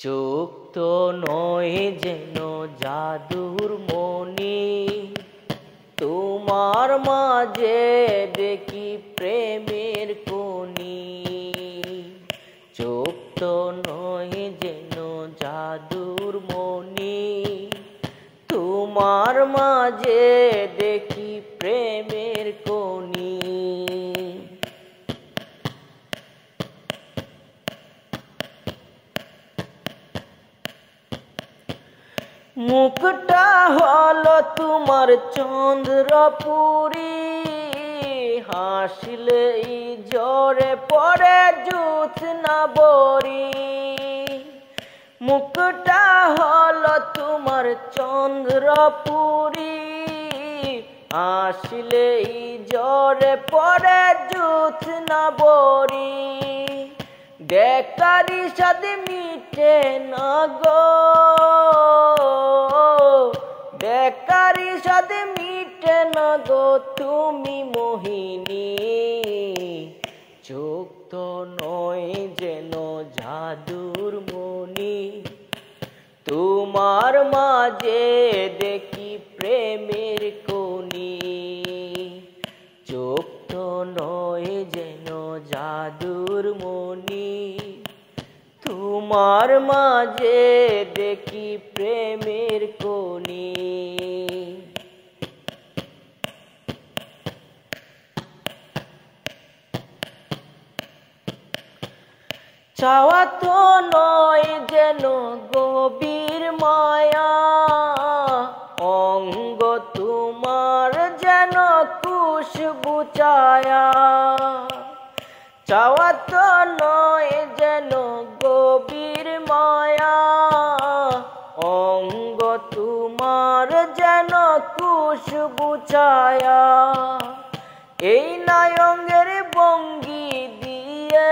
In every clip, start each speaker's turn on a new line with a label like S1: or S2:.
S1: চোখ তো নয় যেন জাদুর মনি, তোমার মাঝে দেখি প্রেমের খনি। চোখ তো নয় যেন জাদুর মনি, তোমার মাঝে দেখি প্রেমের খনি। মুখটা হলো তোমার চন্দ্রপুরী, হাসলেই ঝরে পড়ে জ্যোৎস্না বরি। মুখটা হলো তোমার চন্দ্রপুরী, হাসলেই ঝরে পড়ে জ্যোৎস্না বরি। দেখারি সাথে মিটে না গো, দেখারি সাথে মিটে না গো তুমি মোহিনী। চোখ তো নয় যেন জাদুর মনি, তোমার মাঝে দেখি প্রেমের খনি। চোখ তো নয় যেন জাদুর মনি, তোমার মাঝে দেখি প্রেমের খনি। চাওয়া তো নয় যেন গভীর মায়া, অঙ্গ তোমার যেন খুশবু ছায়া। চাওয়া তো নয় যেন গভীর মায়া, অঙ্গ তোমার যেন খুশবু ছায়া। এই নয়নের ভঙ্গি দিয়ে,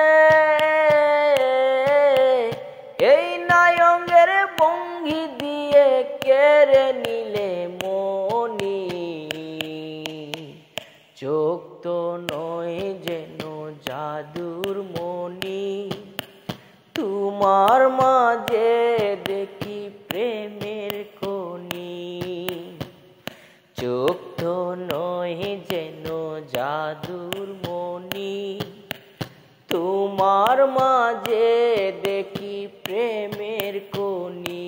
S1: এই নয়নের ভঙ্গি দিয়ে কেড়ে নিলে মনি। চোখ তো নয় যেন জাদুর মনি, তোমার মাঝে দেখি প্রেমের খনি। চোখ তো নয় যেন জাদুর মনি, তোমার মাঝে দেখি প্রেমের খনি।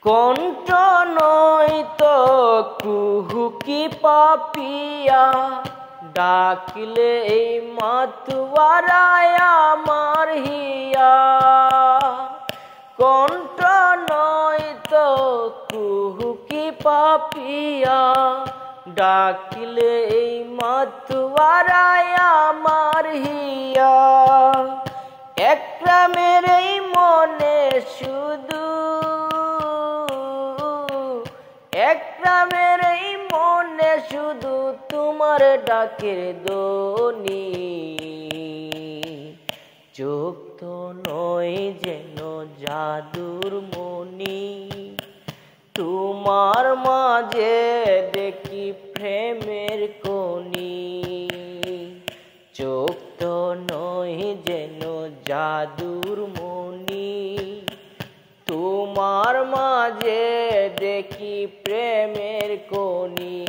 S1: কণ্ঠ নয় তো কুহুকি পাপিয়া, ডাকলে এই মাতুয়ারায় আমার হিয়া। কণ্ঠ নয় তো কুহুকি পাপিয়া, ডাকলে এই মাতুয়ারায় আমার হিয়া। একরামের এই মনে শুধু, একরামের এই মনে শুধু তোমার ডাকের ধ্বনি। চোখ তো নয় যেন জাদুর মনি, তোমার মাঝে দেখি প্রেমের খনি। চোখ তো নয় যেন জাদুর মনি, তোমার মাঝে দেখি প্রেমের খনি।